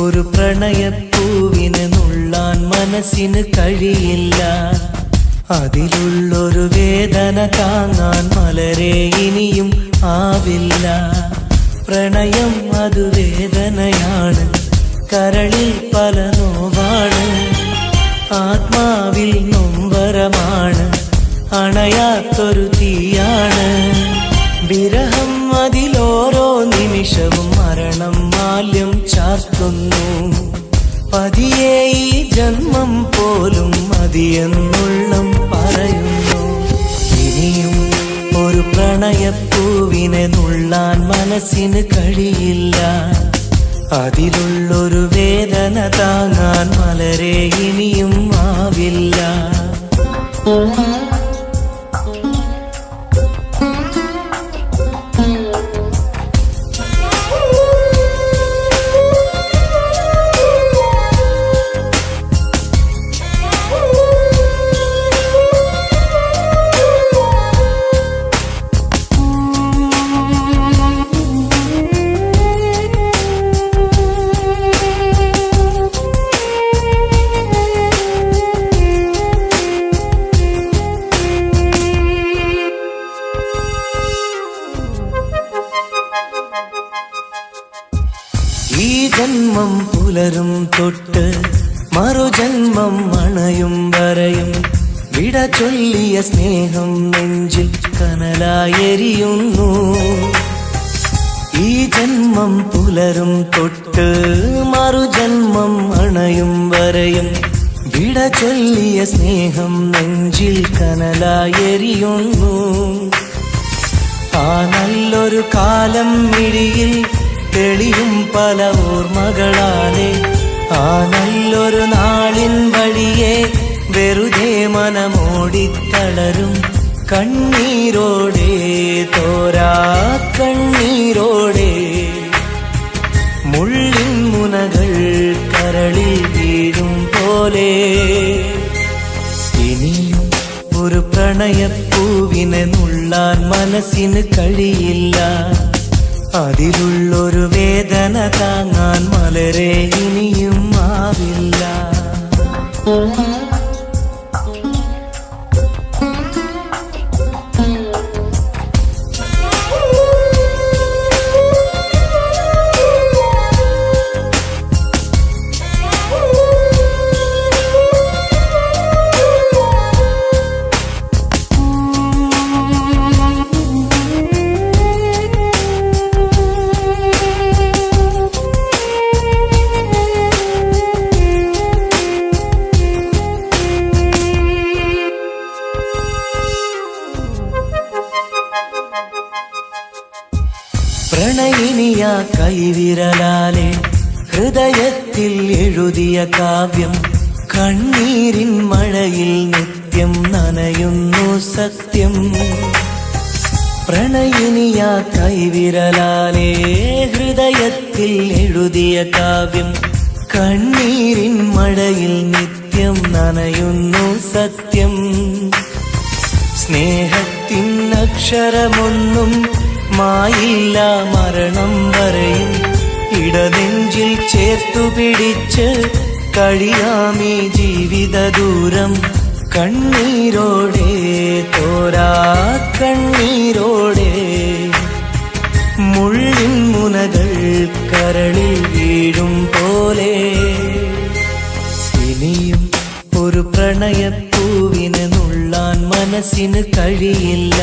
ഒരു പ്രണയപ്പൂവിനെ നുള്ളാൻ മനസ്സിന് കഴിയില്ല. അതിലുള്ളൊരു വേദന താങ്ങാൻ മലരെ ഇനിയും ആവില്ല. പ്രണയം അത് വേദനയാണ്, കരളിൽ പല നോവാണ്, ആത്മാവിൽ നൊമ്പരമാണ്, അണയാത്തൊരു തീയാണ്. വിരഹം അതിലോരോ നിമിഷവും മരണം മാല്യം ചാർത്തുന്നു. പതിയെ ഈ ജന്മം പോലും മതിയെന്നുള്ളം പറയുന്നു. ഇനിയും ഒരു പ്രണയപ്പൂവിനെ നുള്ളാൻ മനസ്സിന് കഴിയില്ല. അതിലുള്ളൊരു വേദന താങ്ങാൻ മലരെ ഇനിയും ആവില്ല. ഈ ജന്മം പുലരും തൊട്ട് മറുജന്മം അണയും വരെയും വിട ചൊല്ലിയ സ്നേഹം നെഞ്ചിൽ കനലായെരിയുന്നു. ഈ ജന്മം പുലരും തൊട്ട് മറുജന്മം അണയും വരെയും വിട ചൊല്ലിയ സ്നേഹം നെഞ്ചിൽ കനലായെരിയുന്നു. ആ നല്ലൊരു കാലം മിഴിയിൽ തെളിയും പല ഓർമ്മകളാലെ, ആ നല്ലൊരു നാളിൻ വഴിയെ വെറുതെ മനമോടിത്തളരും കണ്ണീരോടെ, തോരാ കണ്ണീരോടെ. മുള്ളിൻ മുനകൾ കരളിൽ വീഴും പോലെ. ഇനിയും ഒരു പ്രണയപ്പൂവിനെ നുള്ളാൻ മനസ്സിന് കഴിയില്ല. അതിലുള്ളൊരു വേദന താങ്ങാൻ മലരെ ഇനിയും ആവില്ല. പ്രണയിനിയ കൈവിരലാലെ ഹൃദയത്തിൽ എഴുതിയ കാവ്യം കണ്ണീരിൻ മഴയിൽ നിത്യം നനയുന്നു സത്യം. പ്രണയിനിയ കൈവിരലാലെ ഹൃദയത്തിൽ എഴുതിയ കാവ്യം കണ്ണീരിൻ മഴയിൽ നിത്യം നനയുന്നു സത്യം. സ്നേഹത്തിൻ അക്ഷരമൊന്നും മായില്ല മരണം വരെയും, ഇടനെഞ്ചിൽ ചേർത്തു പിടിച്ച് കഴിയാമീ ജീവിത ദൂരം. കണ്ണീരോടെ, തോരാ കണ്ണീരോടെ. മുള്ളിൻ മുനകൾ കരളിൽ വീഴും പോലെ. ഇനിയും ഒരു പ്രണയപ്പൂവിനെ നുള്ളാൻ മനസ്സിന് കഴിയില്ല.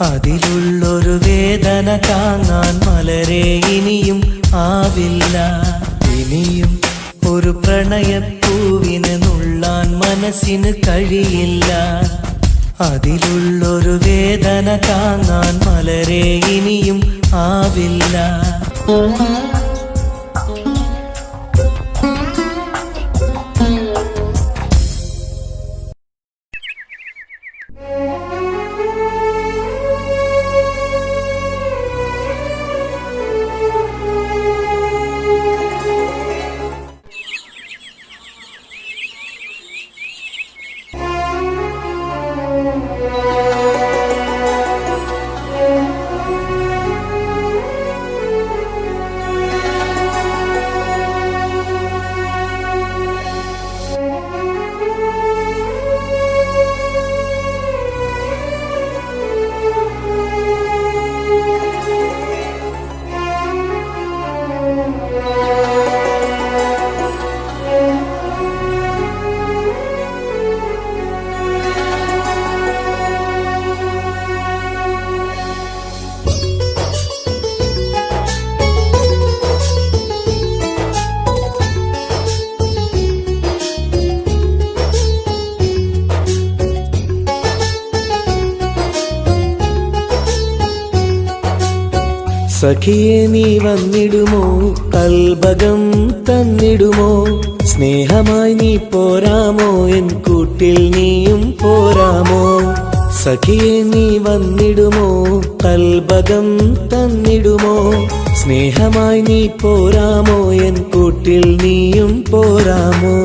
അതിലുള്ളൊരു വേദന താങ്ങാൻ മലരെ ഇനിയും ആവില്ല. ഇനിയും ഒരു പ്രണയപ്പൂവിനെ നുള്ളാൻ മനസ്സിന് കഴിയില്ല. അതിലുള്ളൊരു വേദന താങ്ങാൻ മലരെ ഇനിയും ആവില്ല. സഖിയെ നീ വന്നിടുമോ, കൽബകം തന്നിടുമോ, സ്നേഹമായി നീ പോരാമോ, എൻ കൂട്ടിൽ നീയും പോരാമോ. സഖിയെ നീ വന്നിടുമോ, കൽബകം തന്നിടുമോ, സ്നേഹമായി നീ പോരാമോ, എൻ കൂട്ടിൽ നീയും പോരാമോ.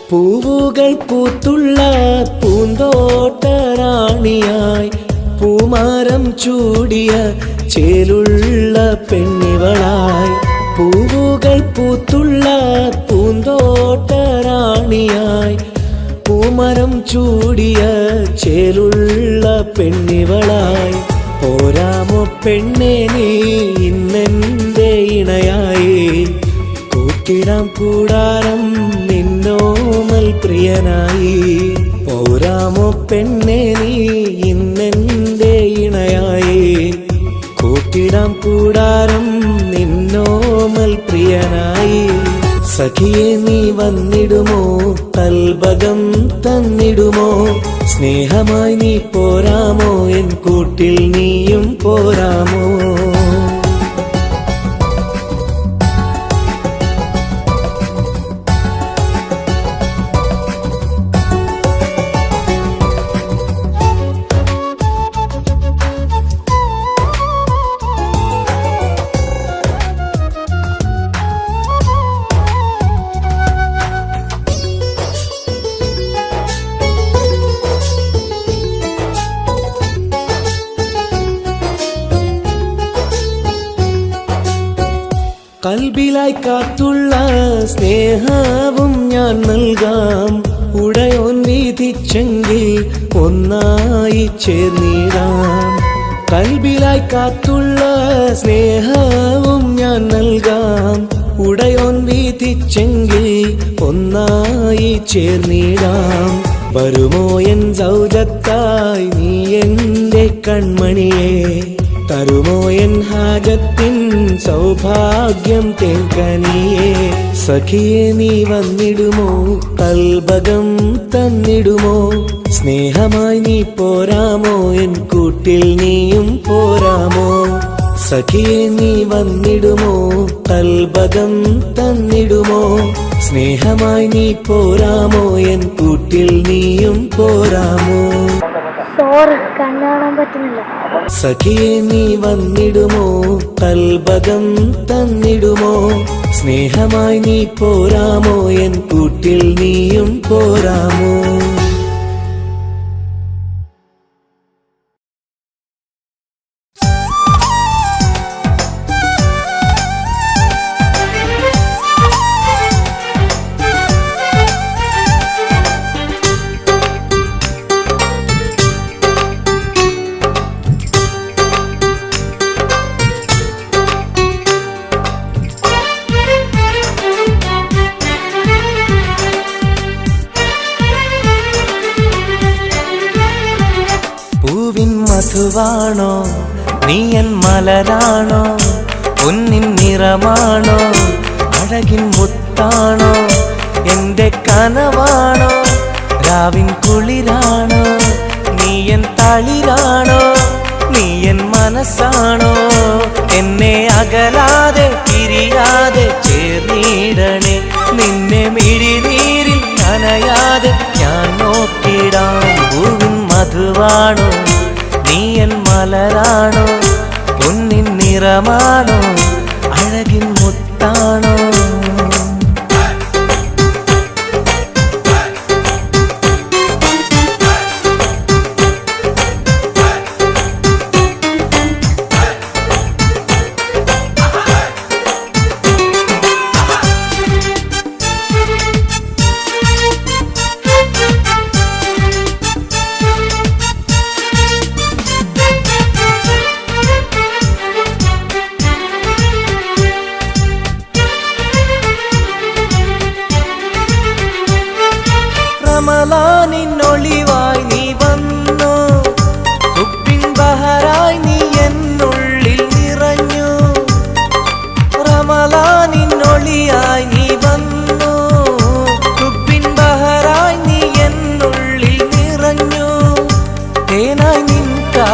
പൂവുകൾ പൂത്തുള്ള പൂന്തോട്ടറാണിയായി, പൂമാരം ചൂടിയ ചേലുള്ള പെണ്ണിവളായി. പൂവുകൾ പൂത്തുള്ള പൂന്തോട്ടറാണിയായി, പൂമരം ചൂടിയ ചേലുള്ള പെണ്ണിവളായി. പോരാമോ പെണ്ണെ നീ ഇന്നെന്റെ ഇണയായി, കൂട്ടിടാം കൂടാരം നിന്നോമൽ പ്രിയനായി. പോരാമോ പെണ്ണെ നീ ഇന്നെന്റെ ഇണയായി, കൂട്ടിടാം കൂടാരം നിന്നോമൽ പ്രിയനായി. സഖിയെ നീ വന്നിടുമോ, കൽബകം തന്നിടുമോ, സ്നേഹമായി നീ പോരാമോ, എൻ കൂട്ടിൽ നീയും പോരാമോ. കൽബിലായി കാത്തുള്ള സ്നേഹവും ഞാൻ നൽകാം, ഉടയോൻ വിധിച്ചെങ്കിൽ ഒന്നായി ചേർന്നിടാം. കൽബിലായി കാത്തുള്ള സ്നേഹവും ഞാൻ നൽകാം, ഉടയോൻ വിധിച്ചെങ്കിൽ ഒന്നായി ചേർന്നിടാം. വരുമോ എൻ സൗജത്തായി നീ എന്റെ കൺമണിയെ, തരുമോ എൻ ഹാജത്തിൻ സൗഭാഗ്യം തേങ്കനിയേ. സഖിയെ നീ വന്നിടുമോ, കൽബകം തന്നിടുമോ, സ്നേഹമായി നീ പോരാമോ, എൻ കൂട്ടിൽ നീയും പോരാമോ. സഖിയെ നീ വന്നിടുമോ, കൽബകം തന്നിടുമോ, സ്നേഹമായി നീ പോരാമോ, എൻ കൂട്ടിൽ നീയും പോരാമോ. സോറി, കണ്ണാണാൻ പറ്റുന്നില്ല. സഖിയെ നീ വന്നിടുമോ, കൽബകം തന്നിടുമോ, സ്നേഹമായി നീ പോരാമോ, എൻ കൂട്ടിൽ നീയും പോരാമോ. മധുവാണോ നീ എൻ മലരാണോ, പൊന്നിൻ നിറമാണോ, അഴകിൻ മുത്താണോ, എന്റെ കനവാണോ, രാവിൻ കുളിരാണോ, നീ എൻ തളിരാണോ, നീ എൻ മനസ്സാണോ, എന്നെ അകലാതെ പിരിയാതെ ചേർന്നിടണേ, നിന്നെ മിഴിനീരിൽ നനയാതെ ഞാൻ നോക്കിടാം. പൂവിൻ മധുവാണോ നീ എൻ മലരാണോ, പൊന്നിൻ നിറമാണോ, അഴകിൻ മുത്താണോ.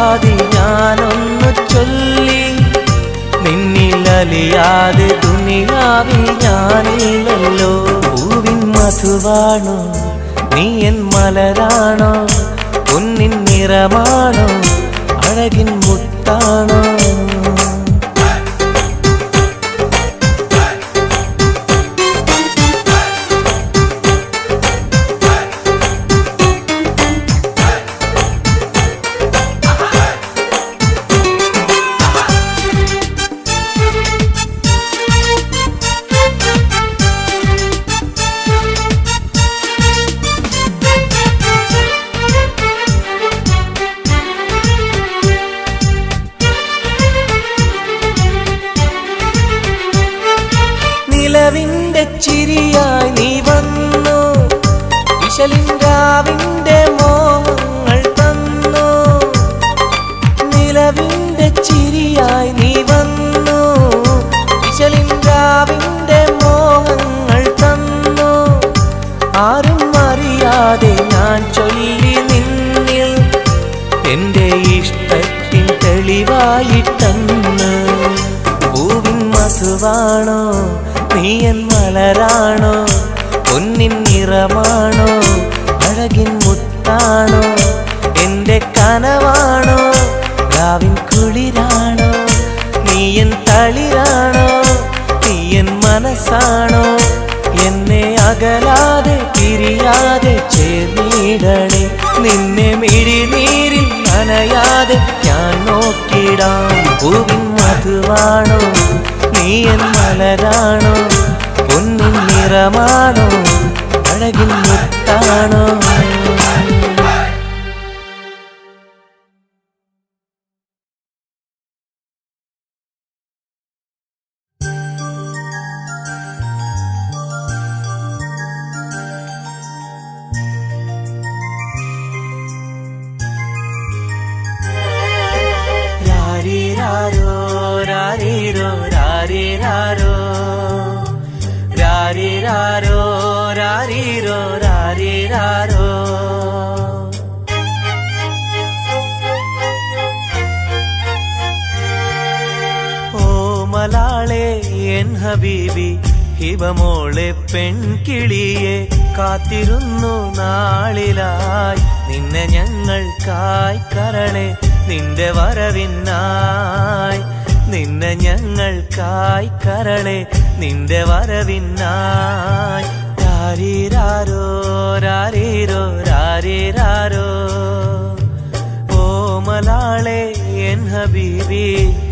കാതിൽ ഞാനൊന്നു ചൊല്ലി, നിന്നിലലിയാതെ ദുനിയാവിൽ ഞാനില്ലല്ലോ. പൂവിൻ മധുവാണോ നീ എൻ മലരാണോ, പൊന്നിൻ നിറമാണോ അഴകിൻ മുത്താണോ. നിലവിന്റെ ചിരിയായി നീ വന്നു, വിശലിൻരാവിന്റെ മോഹങ്ങൾ തന്നു. നിലവിന്റെ ചിരിയായി നീ വന്നു, വിശലിൻരാവിന്റെ മോഹങ്ങൾ തന്നു. ആരും അറിയാതെ ഞാൻ ചൊല്ലി നിന്നിൽ എന്റെ ഇഷ്ടത്തിൻ തെളിവായിട്ടന്ന്. പൂവിൻ മധുവാണോ നീ എൻ മലരാണോ, പൊന്നിൻ നിറമാണോ അഴകിൻ മുത്താണോ. എന്റെ കനവാണോ രാവിൻ കുളിരാണോ, നീ എൻ തളിരാണോ, നീ എൻ മനസ്സാണോ. എന്നെ അകലാതെ പിരിയാതെ ചേർന്നിടണേ, നിന്നെ മിഴിനീരിൽ നനയാതെ ഞാൻ നോക്കിടാം. പൂവിൻ മധുവാണോ നീ എൻ മലരാണോ, പൊന്നിൻ നിറമാണോ അഴകിൻ മുത്താണോ. രാരിരാരോ രാരിരോ രാരിരാരോ, രാരിരാരോ രാരിരോ രാരിരാരോ. ഓ മലാളെ എൻ ഹബീബി ഹിബമോളെ പെൺകിളിയെ, കാത്തിരുന്നു നാളിലായി നിന്നെ ഞങ്ങൾക്കായി കരളെ, നിന്റെ വരവിനായി നിന്നെ ഞങ്ങൾക്കായി കരളെ, നിന്റെ വരവിനായി. രാരിരാരോ രാരിരോ രാരിരാരോ. ഓ മലാളെ എൻ ഹബീബി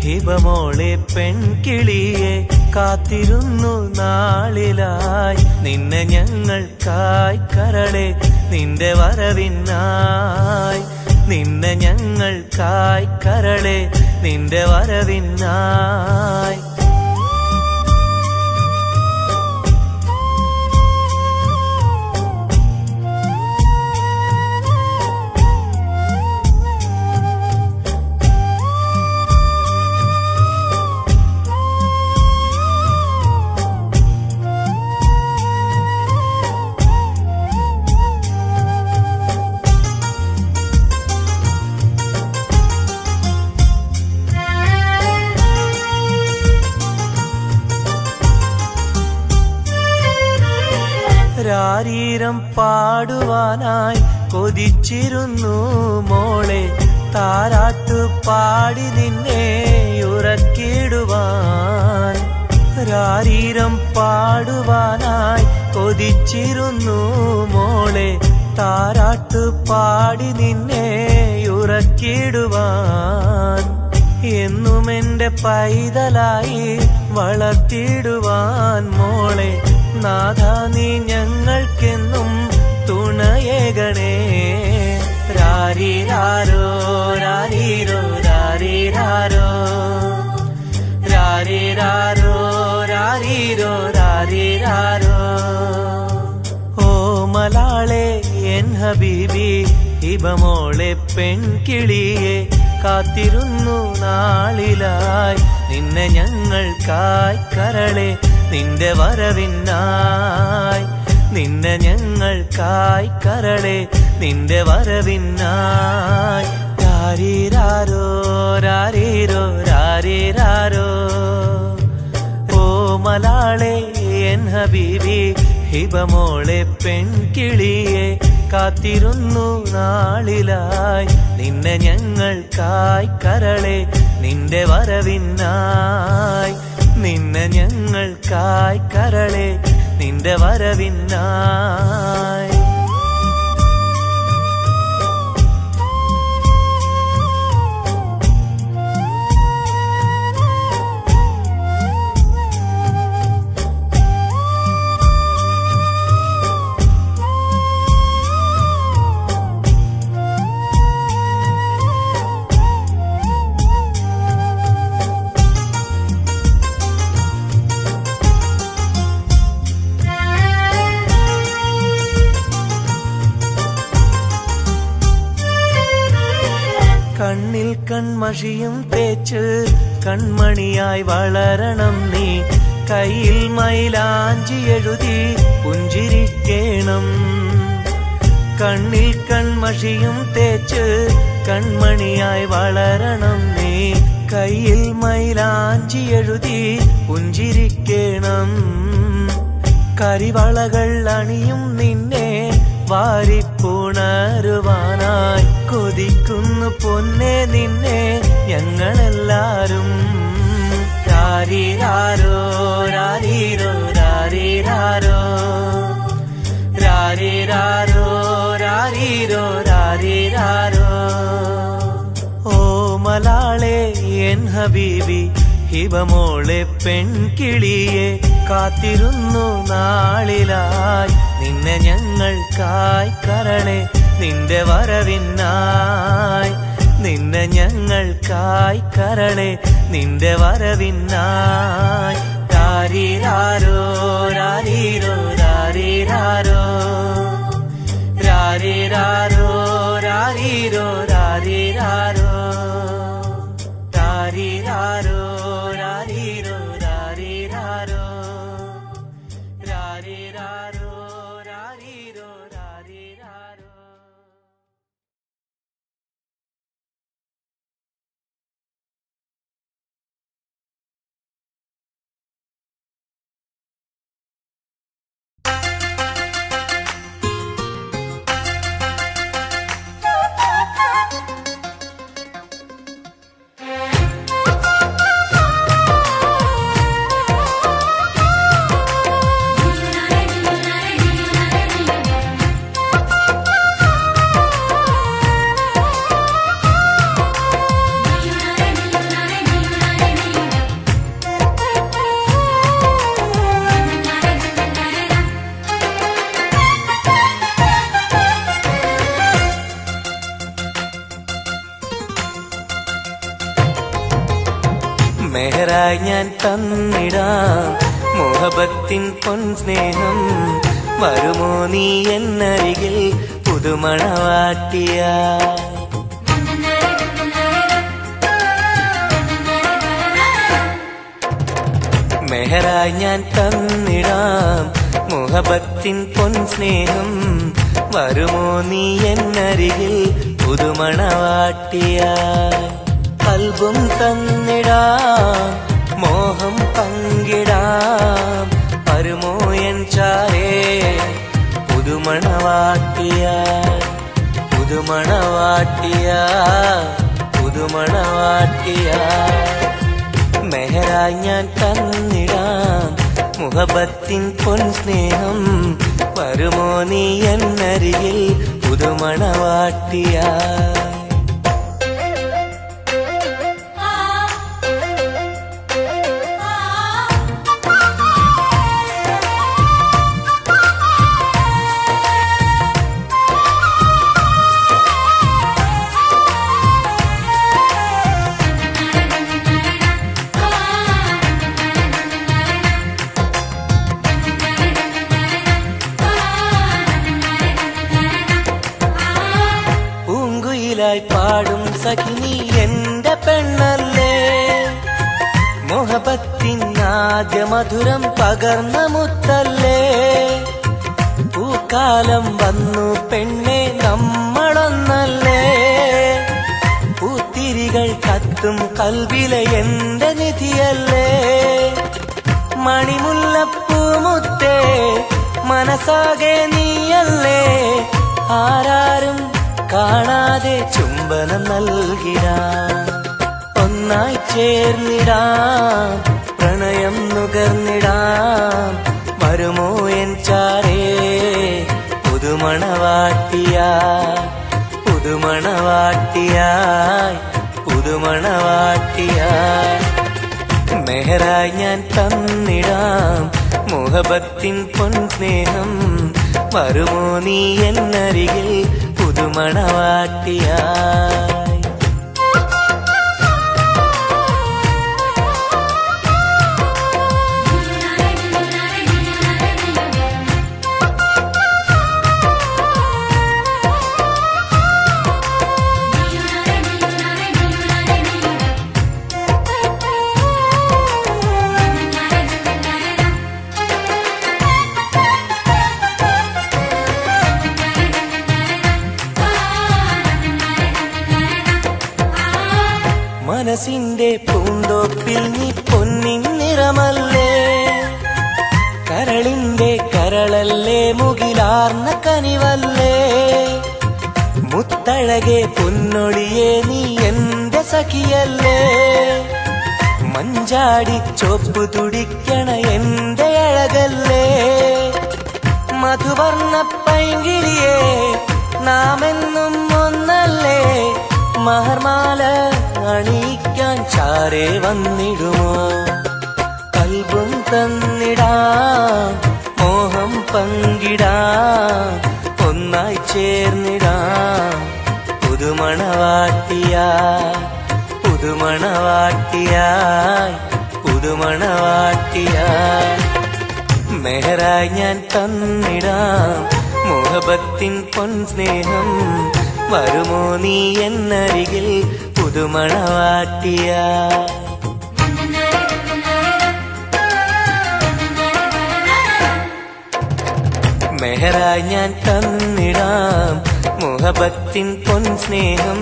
ഹിബമോളെ പെൺകിളിയെ, കാത്തിരുന്നു നാളിലായി നിന്നെ ഞങ്ങൾക്കായി കരളെ, നിന്റെ വരവിനായി നിന്നെ ഞങ്ങൾക്കായി കരളെ, നിന്റെ വരവിനായി. രാരീരം പാടുവാനായി കൊതിച്ചിരുന്നു മോളെ, താരാട്ടു പാടി നിന്നെ ഉറക്കിടുവാൻ. രാരീരം പാടുവാനായി കൊതിച്ചിരുന്നു മോളെ, താരാട്ടു പാടി നിന്നെ ഉറക്കിടുവാൻ. എന്നും എന്റെ പൈതലായി വളർത്തിടുവാൻ മോളെ, നാഥാ നീ ഞങ്ങൾക്കെന്നും തുണയേകണേ. രാരിരാരോ രാരിരോ രാരിരാരോ, രാരിരാരോ രാരിരോ രാരിരാരോ. ഓ മലാളെ എൻ ഹബീബി ഹിബമോളെ പെൺകിളിയെ, കാത്തിരുന്നു നാളിലായി നിന്നെ ഞങ്ങൾക്കായി കരളെ, നിന്റെ വരവിനായി നിന്നെ ഞങ്ങൾക്കായി കരളെ, നിന്റെ വരവിനായി. രാരീരാരോ രാരീരോ രാരീരാരോ ഓ മലാളെ എൻ ഹബീബി ഹിബമോളെ പെൺകിളിയെ കാത്തിരുന്നു നാളിലായി നിന്നെ ഞങ്ങൾക്കായി കരളെ നിന്റെ വരവിനായി നിന്നെ ഞങ്ങൾക്കായി കരളെ നിന്റെ വരവിനായി കണ്ണിൽ കൺമഷിയും തേച്ച് കൺമണിയായി വളരണം നീ കയ്യിൽ മൈലാഞ്ചി എഴുതി പുഞ്ചിരിക്കേണം കണ്ണിൽ കൺമഷിയും തേച്ച് കൺമണിയായി വളരണം നീ കയ്യിൽ മൈലാഞ്ചി എഴുതി പുഞ്ചിരിക്കേണം കരിവളകൾ അണിയും നിന്നെ വാരിപ്പുണരുവാനായി കൊതിക്കുന്നു പൊന്നെ നിന്നെ ഞങ്ങളെല്ലാരും രാരീരാരോ രാരീരോ രാരീരാരോ രാരീരാരോ രാരീരോ രാരീരാരോ ഓ മലാളെ എൻ ഹബീബി ഹിബമോളെ പെൺകിളിയെ കാത്തിരുന്നു നാളിലായി നിന്നെ ഞങ്ങൾക്കായി കരളെ നിന്റെ വരവിനായി നിന്നെ ഞങ്ങൾക്കായി കരളെ നിന്റെ വരവിനായി രാരീരാരോ രാരീരോ രാരീരാരോ രാരീരാരോ രാരീരോ രാരീരാരോ രാരീരാരോ രാരീരോ രാരീരാരോ രാരീരാരോ രാരീരോ രാരീരാരോ മെഹറായി ഞാൻ തന്നിടാം മോഹബത്തിൻ പൊൻസ്നേഹം വരുമോ നീ എന്നരികിൽ പുതുമണവാട്ടിയ മെഹറായി ഞാൻ തന്നിടാം മോഹബത്തിൻ പൊൻസ്നേഹം വരുമോ നീ എന്നരികിൽ പുതുമണവാട്ടിയ കൽബും തന്നിടാം മോഹം പങ്കിടാം വരുമോ എൻ ചാരേ പുതുമണവാട്ടിയ പുതുമണവാട്ടിയ പുതുമണവാട്ടിയ മെഹറായി ഞാൻ തന്നിടാം മുഹബത്തിൻ പൊൻസ്നേഹം വരുമോ നീ എന്നരികിൽ പുതുമണവാട്ടിയ പാടും സഖിനി എന്റെ പെണ്ണല്ലേ മോഹബത്തിൻ ആദ്യ മധുരം പകർന്ന മുത്തല്ലേ പൂക്കാലം വന്നു പെണ്ണെ നമ്മളൊന്നല്ലേ ചിരികൾ കത്തും കൽവിലെ എന്റെ നിധിയല്ലേ മണിമുല്ലപ്പൂമുത്തേ മനസ്സാകെ നീയല്ലേ ആരാരും കാണാതെ ചുംബനം നൽകിടാം ഒന്നായി ചേർന്നിടാം പ്രണയം നുകർന്നിടാം വരുമോ എൻ ചാരേ പുതുമണവാട്ടിയായി പുതുമണവാട്ടിയായി പുതുമണവാട്ടിയായി മെഹറായി ഞാൻ തന്നിടാം മുഹബത്തിൻ പൊൻസ്നേഹം വരുമോ നീ എന്നരികിൽ പുതുമണവാട്ടിയായി മനസ്സിന്റെ പൂന്തോപ്പിൽ നീ പൊന്നിൻ നിറമല്ലേ കരളിന്റെ കരളല്ലേ മുകിലാർന്ന കനിവല്ലേ മുത്തഴകെ പൊന്നൊളിയെ നീ എന്റെ സഖിയല്ലേ മഞ്ചാടി ചോപ്പ് തുടിക്കണ എന്റെ അഴകല്ലേ മധുവർണ്ണ പൈങ്കിളിയെ നാമെന്നും ഒന്നല്ലേ മഹർമാല അണിയിക്കാൻ ചാരേ വന്നിടുമോ കൽബും തന്നിടാം മോഹം പങ്കിടാം ഒന്നായി ചേർന്നിടാം പുതുമണവാട്ടിയായി പുതുമണവാട്ടിയായി പുതുമണവാട്ടിയായി മെഹറായി ഞാൻ തന്നിടാം മുഹബത്തിൻ പൊൻസ്നേഹം വരുമോ നീ എന്നരികിൽ പുതുമണവാട്ടിയായി മെഹറായി ഞാൻ തന്നിടാം മുഹബത്തിൻ പൊൻസ്നേഹം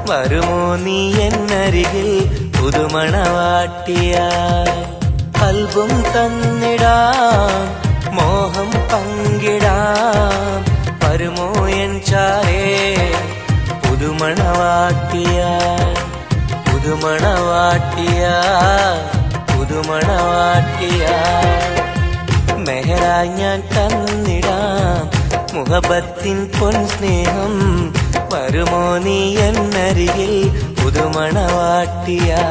വരുമോ നീ എന്നരികിൽ പുതുമണവാട്ടിയായി കൽബും തന്നിടാം മോഹം പങ്കിടാം വരുമോ എൻ ചാരേ പുതുമണവാട്ടിയായി പുതുമണവാട്ടിയായി പുതുമണവാട്ടിയായി മെഹറായി ഞാൻ തന്നിടാം മുഹബത്തിൻ പൊൻസ്നേഹം വരുമോ നീ എന്നരികിൽ പുതുമണവാട്ടിയായി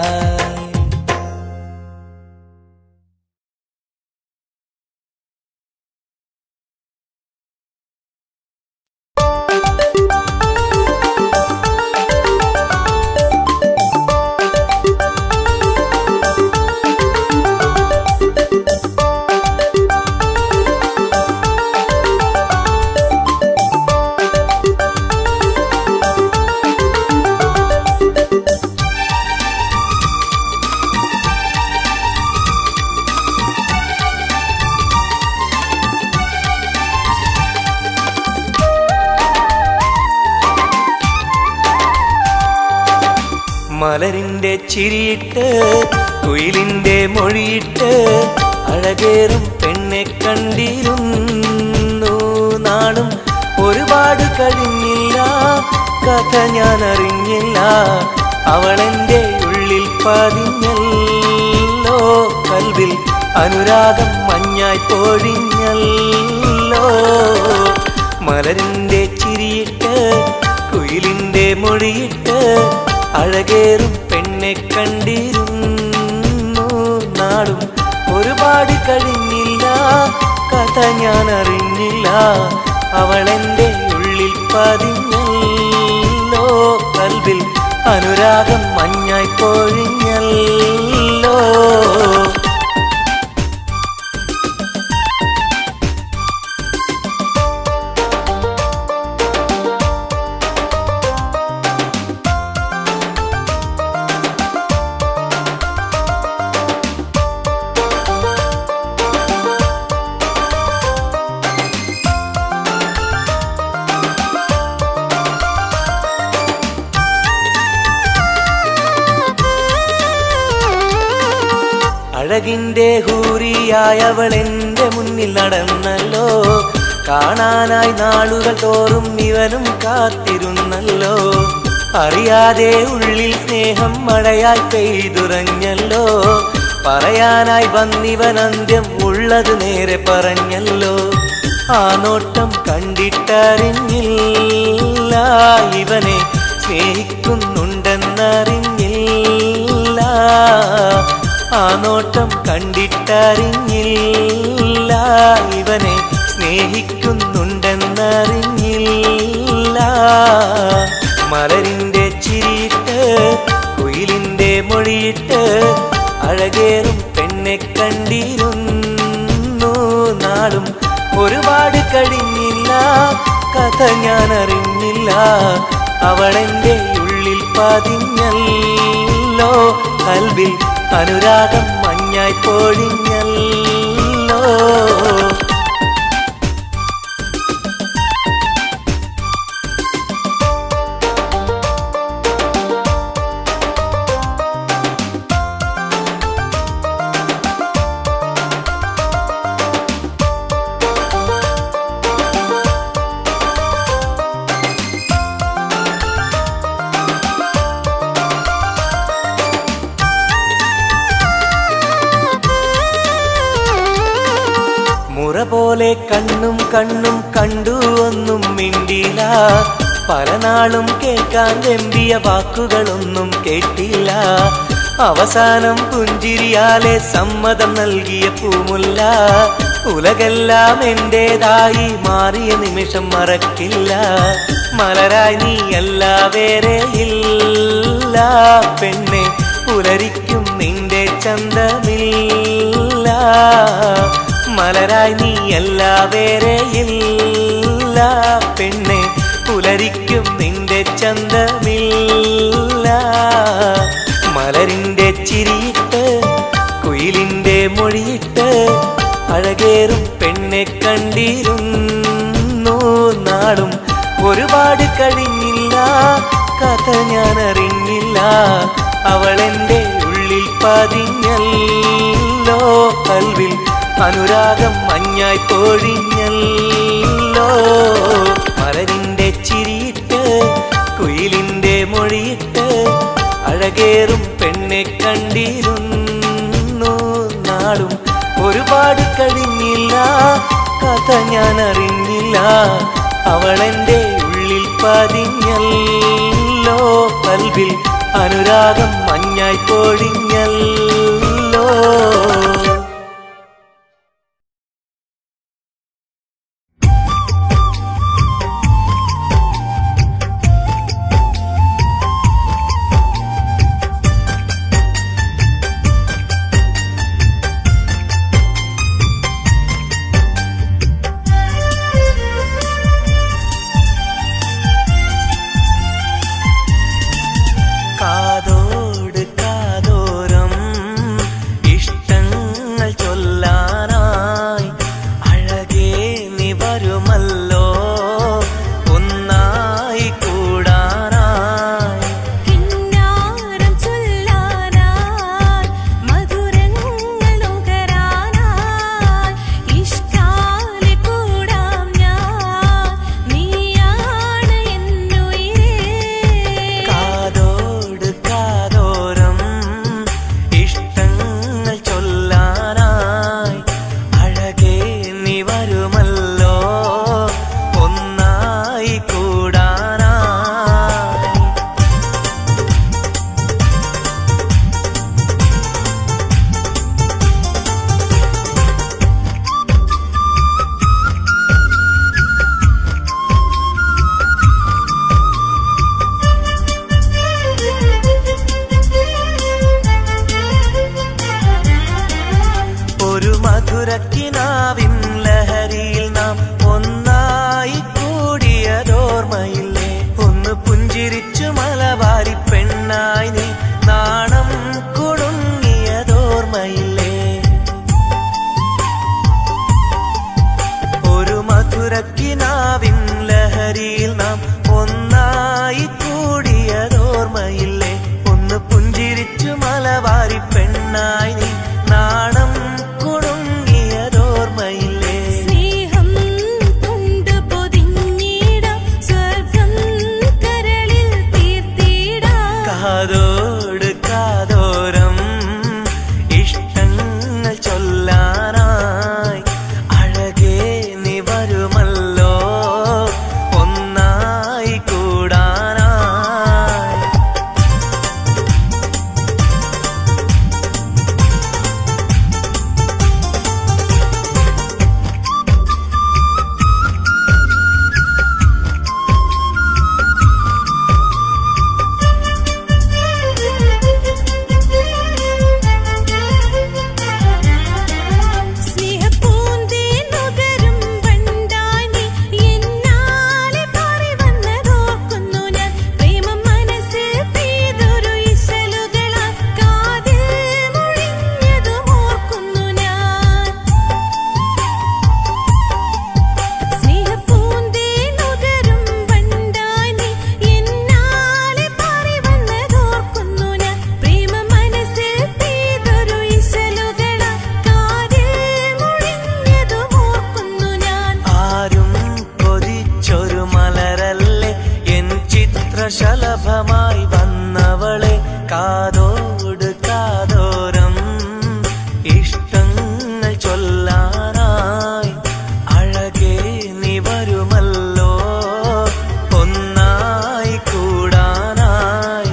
മലരിന്റെ ചിരിയിട്ട് കുയിലിന്റെ മൊഴിയിട്ട് അഴകേറും പെണ്ണെ കണ്ടിരുന്നു നാളും ഒരുപാട് കഴിഞ്ഞില്ല കഥ ഞാൻ അറിഞ്ഞില്ല അവളെന്റെ ഉള്ളിൽ പതിഞ്ഞല്ലോ കൽവിൽ അനുരാഗം മഞ്ഞായി പൊഴിഞ്ഞല്ലോ മലരിന്റെ ചിരിയിട്ട് കുയിലിന്റെ മൊഴിയിട്ട് അഴകേറും പെണ്ണെ കണ്ടിരുന്നു നാളും ഒരുപാട് കഴിഞ്ഞില്ല കഥ ഞാൻ അറിഞ്ഞില്ല അവളെന്റെ ഉള്ളിൽ പതിഞ്ഞല്ലോ കൽവിൽ അനുരാഗം മഞ്ഞായി പൊഴിഞ്ഞല്ലോ അഴകിൻ്റെ ഹൂറിയായവൾ എൻ്റെ മുന്നിൽ നടന്നല്ലോ. കാണാനായി നാളുകൾ തോറും ഇവനും കാത്തിരുന്നല്ലോ. അറിയാതെ ഉള്ളിൽ സ്നേഹം മഴയായി പെയ്തുറഞ്ഞല്ലോ. പറയാനായി വന്നിവൻ അന്ത്യം ഉള്ളത് നേരെ പറഞ്ഞല്ലോ. ആ നോട്ടം കണ്ടിട്ടറിഞ്ഞില്ല ഇവനെ സ്നേഹിക്കുന്നുണ്ടെന്നറിഞ്ഞില്ല. ആ നോട്ടം കണ്ടിട്ടറിഞ്ഞില്ല ഇവനെ സ്നേഹിക്കുന്നുണ്ടെന്നറിഞ്ഞില്ല. മലരിൻ്റെ ചിരിയിട്ട് കുയിലിൻ്റെ മൊഴിയിട്ട് അഴകേറും പെണ്ണെ കണ്ടിരുന്നു. നാളും ഒരുപാട് കഴിഞ്ഞില്ല, കഥ ഞാൻ അറിഞ്ഞില്ല. അവളെൻ്റെ ഉള്ളിൽ പതിഞ്ഞല്ലോ. കൽവിൽ അനുരാഗം മഞ്ഞായി പൊഴിഞ്ഞല്ലോ. മുറ പോലെ കണ്ണും കണ്ണും കണ്ടു ഒന്നും മിണ്ടില്ല. പല നാളും കേൾക്കാൻ വെമ്പിയ വാക്കുകളൊന്നും കേട്ടില്ല. അവസാനം പുഞ്ചിരിയാലെ സമ്മതം നൽകിയ പൂമുല്ല. ഉലകെല്ലാം എന്റേതായി മാറിയ നിമിഷം മറക്കില്ല. മലരായി നീയല്ല വേറെ ഇല്ല പെണ്ണെ, പുലരിക്കും നിന്റെ ചന്തമില്ല. മലരായി നീയല്ല വേറെ ഇല്ല പെണ്ണെ, പുലരിക്കും നിന്റെ ചന്തമില്ല. മലരിൻ്റെ ചിരിയിട്ട് കുയിലിൻ്റെ മൊഴിയിട്ട് അഴകേറും പെണ്ണെ കണ്ടിരുന്നു. നാളും ഒരുപാട് കഴിഞ്ഞില്ല, കഥ ഞാൻ അറിഞ്ഞില്ല. അവളെൻ്റെ ഉള്ളിൽ പതിഞ്ഞല്ലോ. കൽവിൽ അനുരാഗം മഞ്ഞായി പൊഴിഞ്ഞല്ലോ. മലരിൻ്റെ ചിരിയിട്ട് കുയിലിൻ്റെ മൊഴിയിട്ട് അഴകേറും പെണ്ണെ കണ്ടിരുന്നു. നാളും ഒരുപാട് കഴിഞ്ഞില്ല, കഥ ഞാൻ അറിഞ്ഞില്ല. അവളെൻ്റെ ഉള്ളിൽ പതിഞ്ഞല്ലോ. കൽവിൽ അനുരാഗം മഞ്ഞായി പൊഴിഞ്ഞല്ലോ. കാതോട് കാതോരം ഇഷ്ടങ്ങൾ കാതോട് കാതോരം ഇഷ്ടങ്ങൾ ചൊല്ലാനായി അഴകേ നീ വരുമല്ലോ ഒന്നായി കൂടാനായി. ശലഭമായി വന്നവളെ കാതോട് കാതോരം ഇഷ്ടങ്ങൾ ചൊല്ലാനായി അഴകേ നീ വരുമല്ലോ ഒന്നായി കൂടാനായി.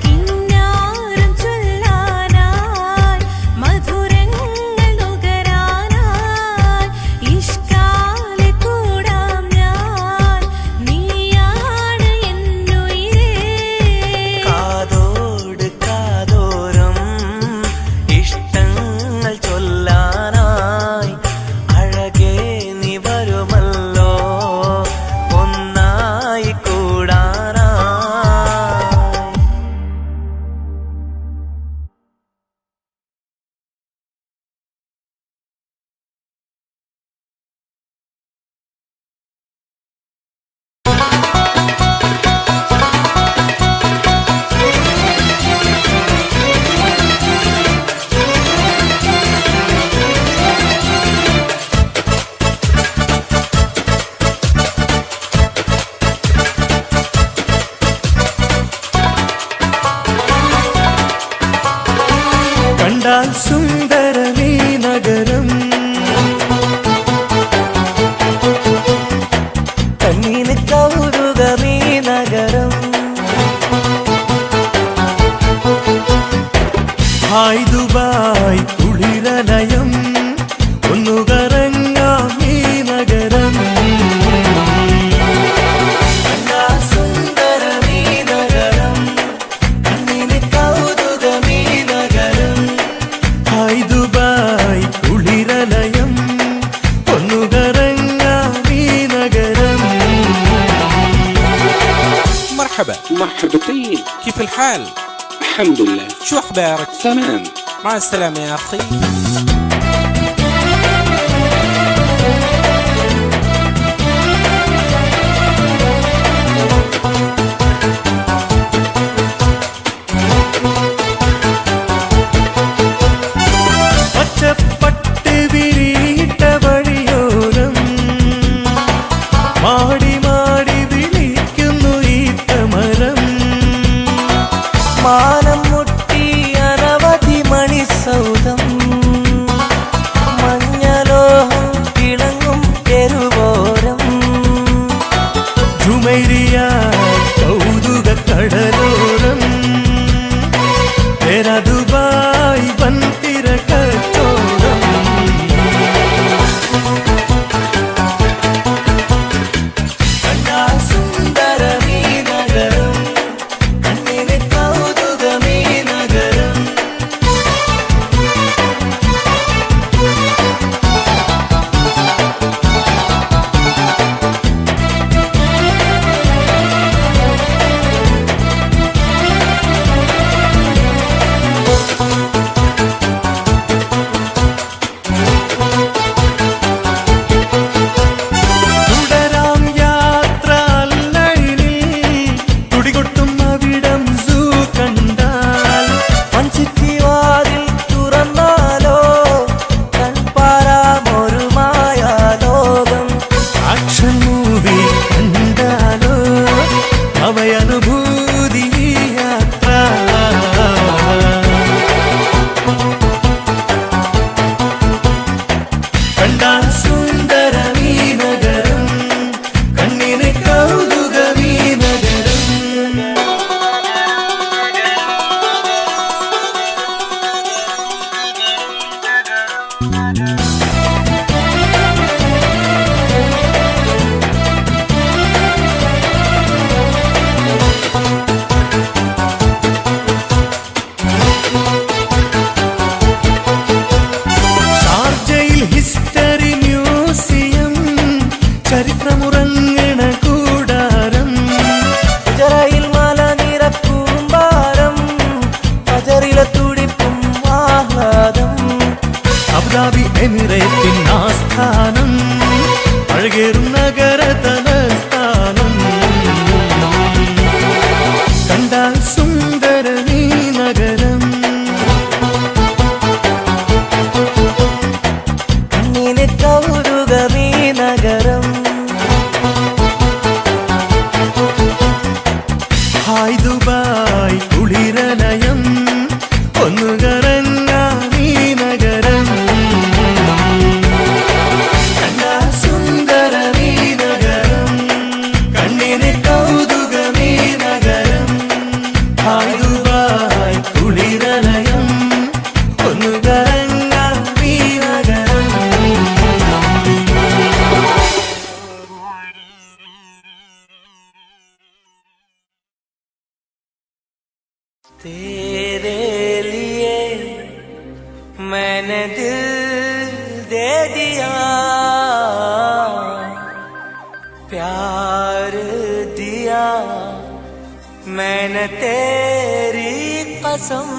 കിന്നാരം ചൊല്ലാനായി മധുരങ്ങൾ നുകരാനായി ഇഷ്കാലെ കൂടാം ഞാൻ നീയാണ് കാതോട് കാതോരം ഇഷ്ടങ്ങൾ ചൊല്ലാനായി അഴകേ നീ വരുമല്ലോ ഒന്നായി കൂടാനായി. കണ്ടാൽ സുന്ദരമീ നഗരം കണ്ണീന് കൗതുകമീ നഗരം. ഹായ് ദുബായ് കുളിരലയം ഒന്നു കറങ്ങാം ഈ നഗരം. കണ്ടാൽ സുന്ദരമീ നഗരം കണ്ണീന് കൗതുകമീ നഗരം. ഹായ് ദുബായ് കുളിരലയം ഒന്നു കറങ്ങാം ഈ നഗരം. مرحبا مرحبتين. كيف الحال؟ الحمد لله. شو أخبارك؟ تمام. مع السلامة يا أخي. പച്ചപ്പട്ട് വിരിയിട്ട വഴിയോരം മാടി മാടി വിളിക്കുന്നു ഈ തമരം. മാനം മുട്ടി അനവധി മണിസൗധം മഞ്ഞലോഹം തിളങ്ങും തെരുവോരം. ജുമൈരിയ കൗതുക കടലോരം तेरा दुबाई बनतिर कचोरम. കണ്ടാ സുന്ദരമീ നഗരം കണ്ണിന് കൗതുകമീ നഗരം. സുന്ദരമീ നഗരം കണ്ണിന് കൗതുകമീ നഗരം ഹായ് ദുബായ് കുളിരലയം ഒന്നു കറങ്ങാമീ നഗരം കണ്ടാ സുന്ദരമീ നഗരം കണ്ണിന് കൗതുകമീ നഗരം ഹായ് ദുബായ് കുളിരലയം ഒന്നു കറങ്ങാമീ നഗരം तेरे लिए मैंने दिल दे दिया प्यार दिया मैंने तेरी कसम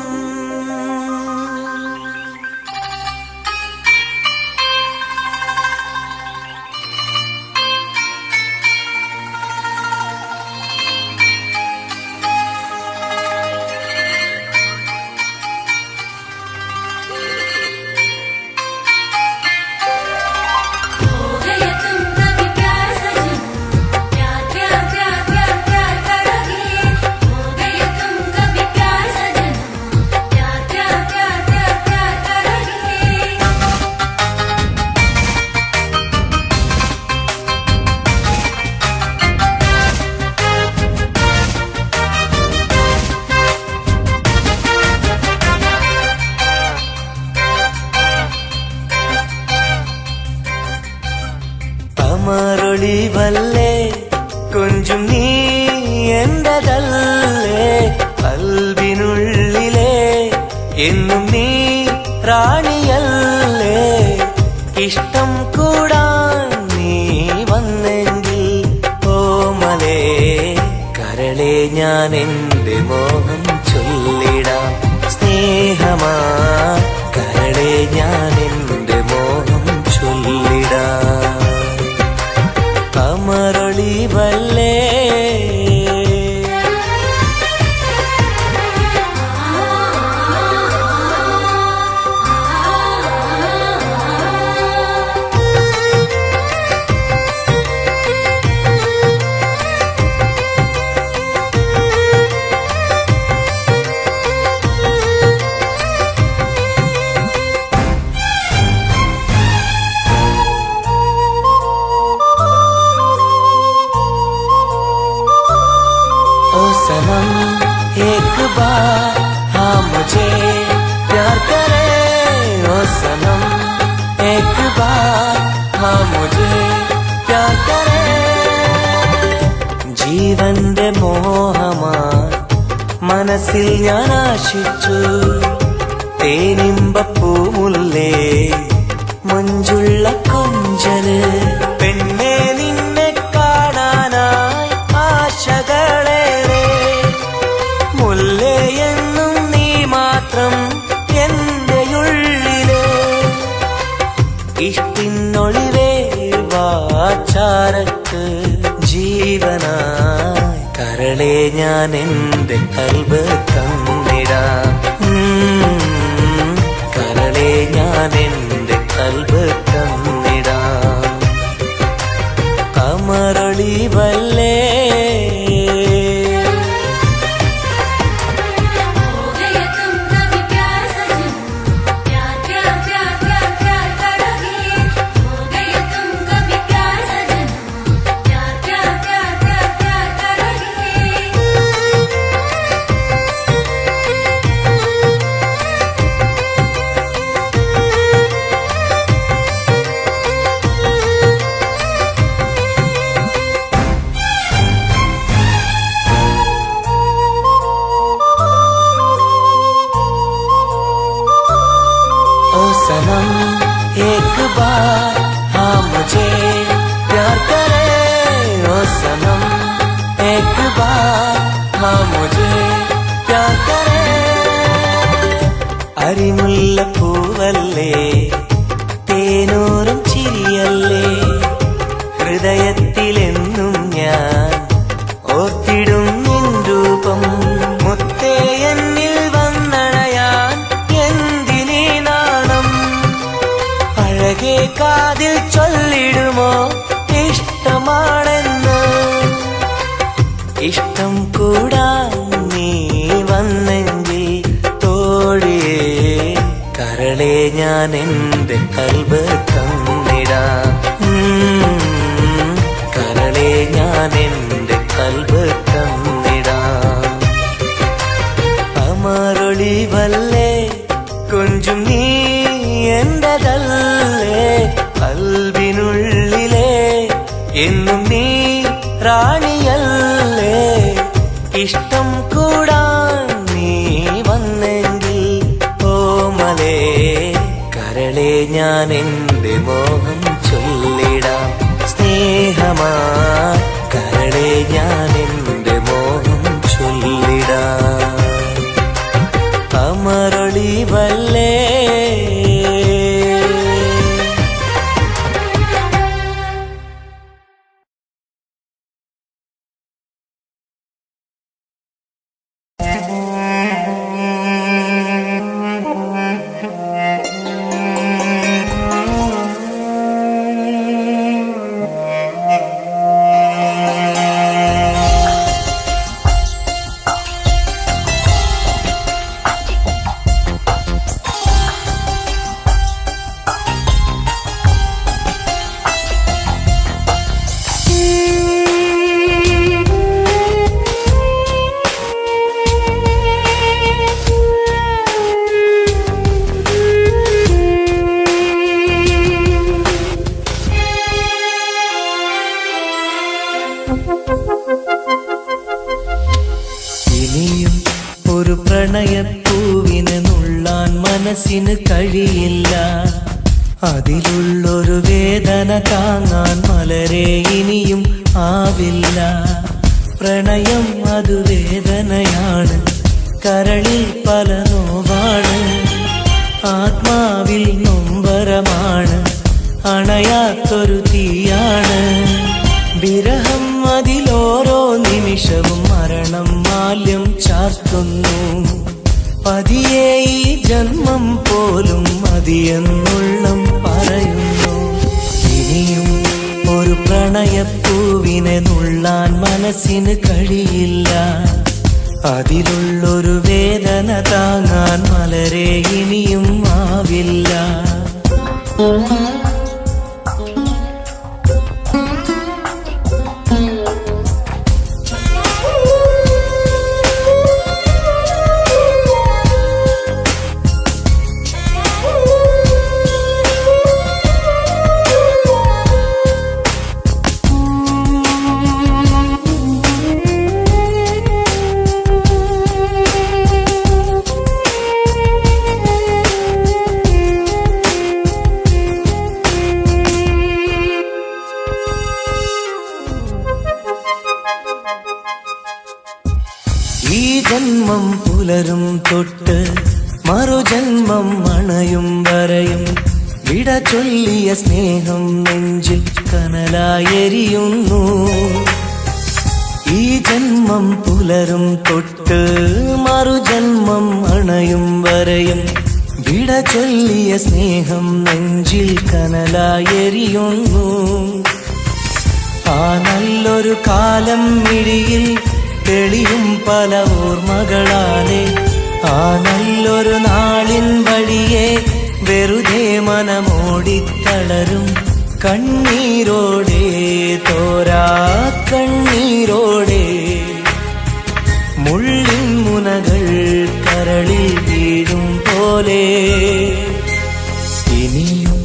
അമരൊളിവല്ലേ കൊഞ്ചും നീ എന്റതല്ലേ കൽബിനുള്ളിലെ എന്നും നീ റാണിയല്ലേ ഇഷ്ടം കൂടാൻ നീ വന്നെങ്കിൽ ഓമലേ കരളെ ഞാൻ എന്റെ മോഹം ചൊല്ലിടാം സ്നേഹമാ കരളെ ഞാൻ എന്റെ മോഹം ചൊല്ലിടാം അമരൊളിവല്ലേ सनम एक बार हाँ मुझे प्यार करे ओ सनम एक बार हाँ मुझे प्यार करे ജീവന്റെ മോഹമാ മനസ്സിൽ ഞാൻ ആശിച്ചു തേനിമ്പപ്പൂമുല്ലേ മഞ്ചുള്ള കൊഞ്ചല് പെണ്ണെ നിന്നെ കാണാനായി ആശകളെ മുല്ലയെന്നും നീ മാത്രം എന്റെയുള്ളിലെ ഇഷ്ടിനൊളിവേ വാചാരക്ക് ജീവനായി കരളെ ഞാൻ എന്റെ കൽബ് തന്നിടാം കരളെ ഞാൻ എന്റെ കൽബ് തന്നിടാം അമരൊളിവല്ലേ सनम एक बार हाँ मुझे प्यार करे ओ सनम एक बार हाँ मुझे प्यार करे അരിമുല്ലപ്പൂവല്ലേ തേനൂറും ചിരിയല്ലേ ഹൃദയത്തിലെന്നും ഞാൻ ഓർത്തിടും നിൻ രൂപം മുത്തേ ഞാൻ എൻ്റെ കൽബ് തന്നിടാം. കരളെ ഞാൻ എൻ്റെ കൽബ് തന്നിടാം. അമരൊളിവല്ലേ കൊഞ്ചും നീ എന്റെതല്ലേ, കൽബിനുള്ളിലെ എന്നും നീ റാണിയല്ലേ. ഇഷ്ടം കൂടാൻ നീ വന്നെങ്കിൽ ഓമലേ, കരളെ ഞാൻ എൻ്റെ മോഹം ചൊല്ലിടാം. സ്നേഹമാ കരളെ ഞാൻ എൻ്റെ മോഹം ചൊല്ലിടാം. അമരൊളിവല്ലേ ഇനിയും ഒരു പ്രണയപ്പൂവിനെ നുള്ളാൻ മനസ്സിന് കഴിയില്ല. അതിലുള്ളൊരു വേദന താങ്ങാൻ മലരെ ഇനിയും ആവില്ല. പ്രണയം അത് വേദനയാണ്, കരളിൽ പല നോവാണ്, ആത്മാവിൽ നൊമ്പരമാണ്, അണയാത്തൊരു തീയാണ്. വിരഹം അതിലോരോ നിമിഷവും മരണം മാല്യം ചാർത്തുന്നു. പതിയെ ഈ ജന്മം പോലും മതിയെന്നുള്ളം പറയുന്നു. ഇനിയും ഒരു പ്രണയപ്പൂവിനെ നുള്ളാൻ മനസ്സിന് കഴിയില്ല. അതിലുള്ളൊരു വേദന താങ്ങാൻ മലരെ ഇനിയും ആവില്ല. ഈ ജന്മം പുലരും തൊട്ട് മറുജന്മം അണയും വരെയും വിട ചൊല്ലിയ സ്നേഹം നെഞ്ചിൽ കനലായെരിയുന്നു. ഈ ജന്മം പുലരും തൊട്ട് മറുജന്മം അണയും വരെയും വിട ചൊല്ലിയ സ്നേഹം നെഞ്ചിൽ കനലായെരിയുന്നു. ആ നല്ലൊരു കാലം മിഴിയിൽ തെളിയും പല ഓർമ്മകളാലെ, ആ നല്ലൊരു നാളിൻ വഴിയെ വെറുതെ മനമോടിത്തളരും കണ്ണീരോടെ, തോരാ കണ്ണീരോടെ. മുള്ളിൻ മുനകൾ കരളിൽ വീഴും പോലെ ഇനിയും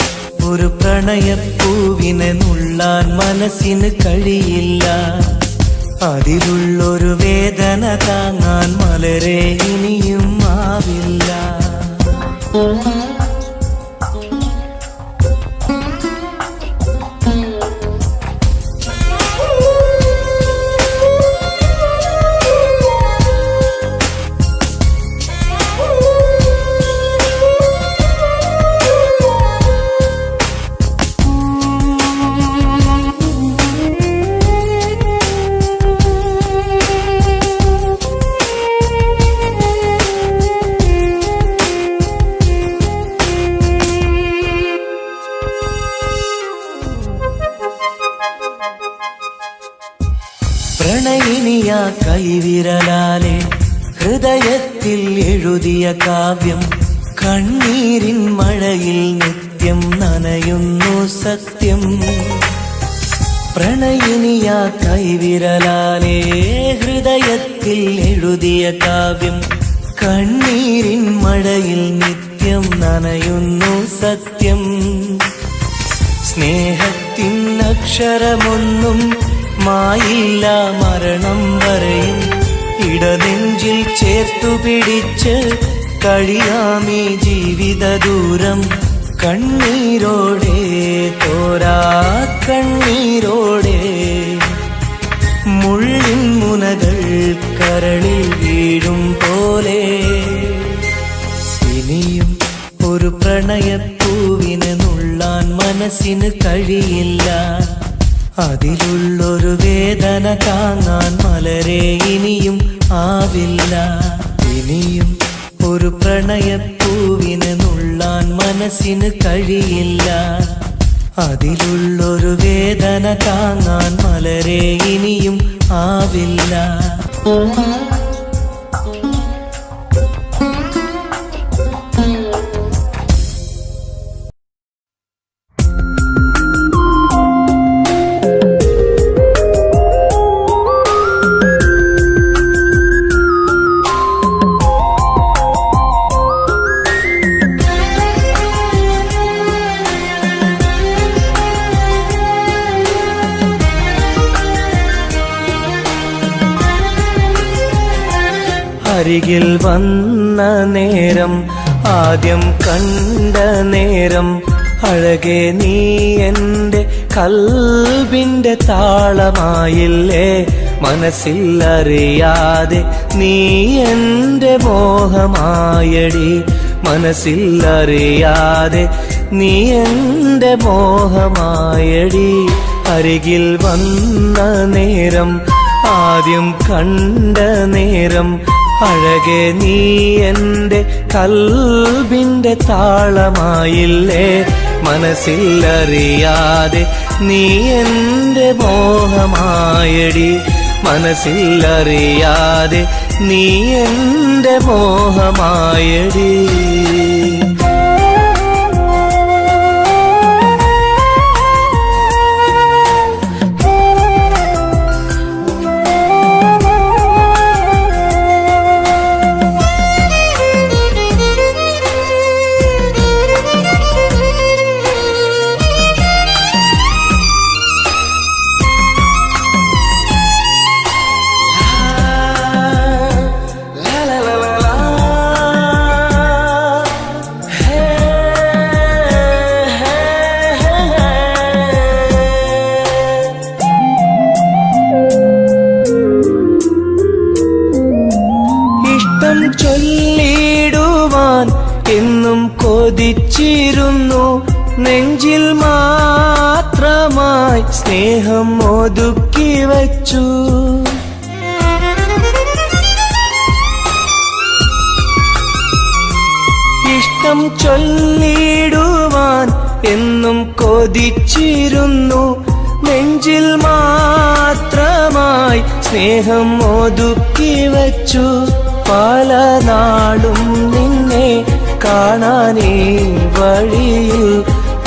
ഒരു പ്രണയപ്പൂവിനെ നുള്ളാൻ മനസ്സിന് കഴിയില്ല. അതിലുള്ളൊരു വേദന താങ്ങാൻ മലരെ ഇനിയും ആവില്ല. പ്രണയിനിയ കൈവിരലാലെ ഹൃദയത്തിൽ എഴുതിയ കാവ്യം കണ്ണീരിൻ മഴയിൽ നിത്യം നനയുന്നു സത്യം. പ്രണയിനിയാ കൈവിരലാലേ ഹൃദയത്തിൽ എഴുതിയ കാവ്യം. കണ്ണീരിൻ മഴയിൽ നിത്യം നനയുന്നു സത്യം. സ്നേഹത്തിൻ അക്ഷരമൊന്നും മായില്ല മരണം വരെയും. ഇടനെഞ്ചിൽ ചേർത്തുപിടിച്ച് കഴിയാമീ ജീവിത ദൂരം. കണ്ണീരോടെ തോരാ കണ്ണീരോടെ മുള്ളിൻ മുനകൾ കരളിൽ വീഴും പോലെ. ഇനിയും ഒരു പ്രണയപ്പൂവിനെ നുള്ളാൻ മനസ്സിന് കഴിയില്ല. അതിലുള്ളൊരു വേദന താങ്ങാൻ മലരെ ഇനിയും ആവില്ല. ഇനിയും ഒരു പ്രണയപ്പൂവിനെ നുള്ളാൻ മനസ്സിന് കഴിയില്ല. അതിലുള്ളൊരു വേദന താങ്ങാൻ മലരെ ഇനിയും ആവില്ല. അരികിൽ വന്ന നേരം, ആദ്യം കണ്ട നേരം, അഴകെ നീ എൻ്റെ കൽബിൻ്റെ താളമായില്ലേ. മനസ്സിൽ അറിയാതെ നീ എൻ്റെ മോഹമായടി. മനസ്സിൽ അറിയാതെ നീ എൻ്റെ മോഹമായടി. അരികിൽ വന്ന നേരം, ആദ്യം കണ്ട നേരം, അഴകെ നീ എൻ്റെ കൽബിൻ്റെ താളമായില്ലേ. മനസ്സിൽ അറിയാതെ നീ എൻ്റെ മോഹമായടി. മനസ്സിൽ അറിയാതെ നീ എൻ്റെ മോഹമായടി. ചൊല്ലിടുവാൻ എന്നും കൊതിച്ചിരുന്നു. നെഞ്ചിൽ മാത്രമായി സ്നേഹം ഒതുക്കി വച്ചു. ഇഷ്ടം ചൊല്ലിടുവാൻ എന്നും കൊതിച്ചിരുന്നു. നെഞ്ചിൽ മാത്രമായി സ്നേഹം ഒതുക്കി വച്ചു. പല നാളും നിന്നെ കാണാനേ വഴിയിൽ.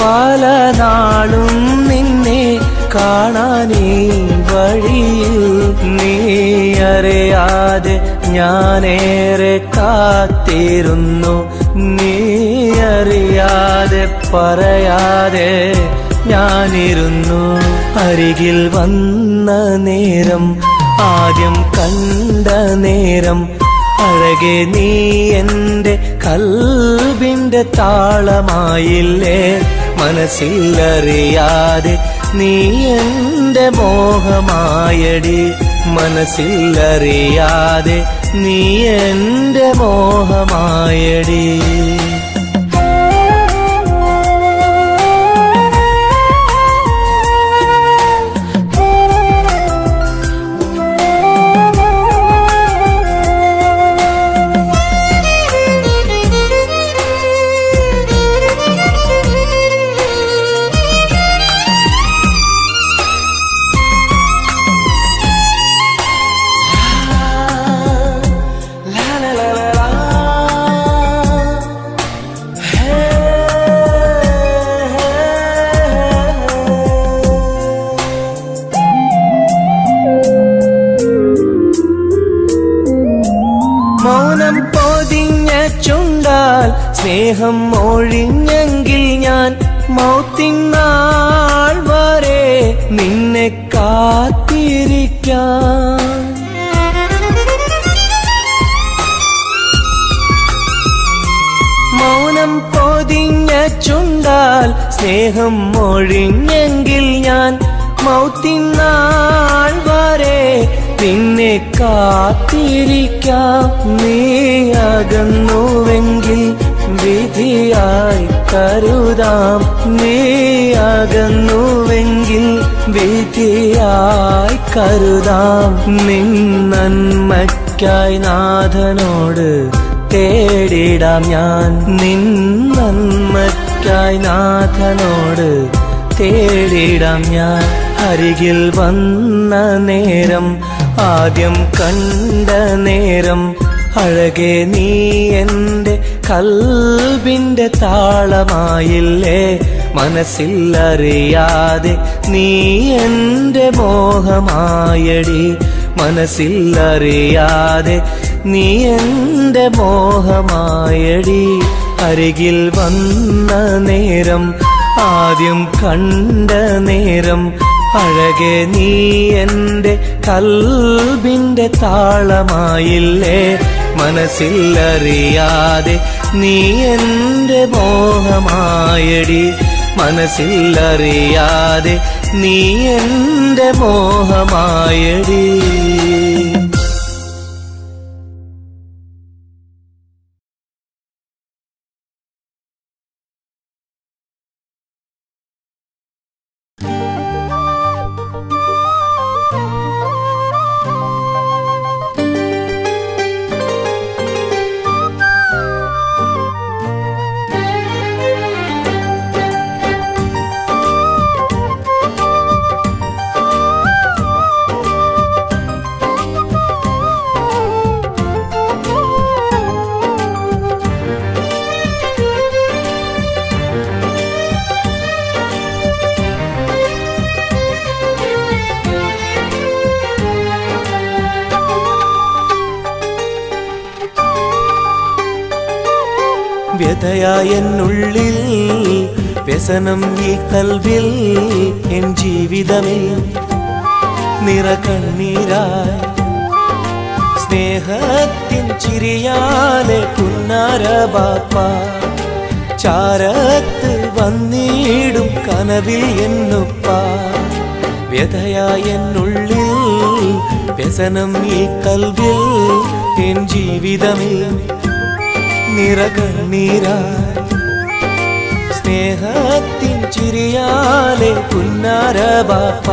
പല നാളും നിന്നെ കാണാനേ വഴിയിൽ. നീ അറിയാതെ ഞാനേറെ കാത്തിരുന്നു. നീ അറിയാതെ പറയാതെ ഞാനിരുന്നു. അരികിൽ വന്ന നേരം, ആദ്യം കണ്ട നേരം, അഴകെ നീ എൻ്റെ കൽബിൻ്റെ താളമായില്ലേ. മനസ്സിൽ അറിയാതെ നീ എൻ്റെ മോഹമായടി. മനസ്സിൽ അറിയാതെ നീ എൻ്റെ മോഹമായടി. സ്നേഹം ഒഴിഞ്ഞെങ്കിൽ ഞാൻ മൗത്തിനാൾ വരെ നിന്നെ കാത്തിരിക്കാം. മൗനം പൊതിഞ്ഞ ചുണ്ടാൽ സ്നേഹം ഒഴിഞ്ഞെങ്കിൽ ഞാൻ മൗത്തിനാൾ വരെ നിന്നെ കാത്തിരിക്കാം. നീ അകന്നുവെങ്കിൽ വിധിയായി കരുതാം. നീ അകന്നുവെങ്കിൽ വിധിയായി കരുതാം. നിൻ നന്മയ്ക്കായി നാഥനോട് തേടിടാം ഞാൻ. നിൻ നന്മയ്ക്കായി നാഥനോട് തേടിടാം ഞാൻ. അരികിൽ വന്ന നേരം, ആദ്യം കണ്ട നേരം, അഴകെ നീ എൻ്റെ കൽബിൻ്റെ താളമായില്ലേ. മനസ്സിൽ അറിയാതെ നീ എൻ്റെ മോഹമായടി. മനസ്സിൽ അറിയാതെ നീ എൻ്റെ മോഹമായടി. അരികിൽ വന്ന നേരം, ആദ്യം കണ്ട നേരം, അഴകെ നീ എൻ്റെ കൽബിൻ്റെ താളമായില്ലേ. മനസ്സിൽ അറിയാതെ നീ എൻ്റെ മോഹമായടി. മനസ്സിൽ അറിയാതെ നീ എൻ്റെ മോഹമായടി. വ്യതയായെന്നുള്ളിൽ വ്യസനം ഈ കൽവിൽ എൻ ജീവിതമേ നിറകണ്ണീരായി സ്നേഹത്തിൻ ചിരിയാലെ പുന്നാര ബാപ്പ ചാരത്ത് വന്നിടും കനവിൽ എന്നുപ്പ. വ്യതയായെന്നുള്ളിൽ വ്യസനം ഈ കൽവിൽ എൻ ജീവിതമേ നിറകണ്ണീരായി സ്നേഹത്തിൻ ചിരിയാലെ പുന്നാര ബാപ്പ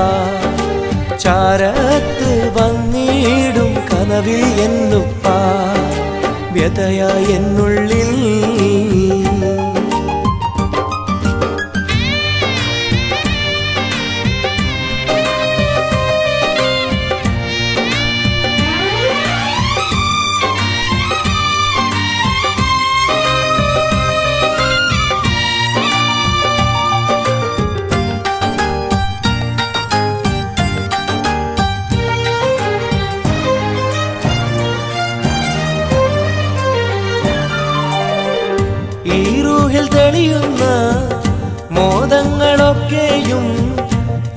ചാരത്ത് വന്നിടും കനവിൽ എന്നുപ്പ. വ്യതയായെന്നുള്ളിൽ തെളിയുന്ന മോദങ്ങളൊക്കെയും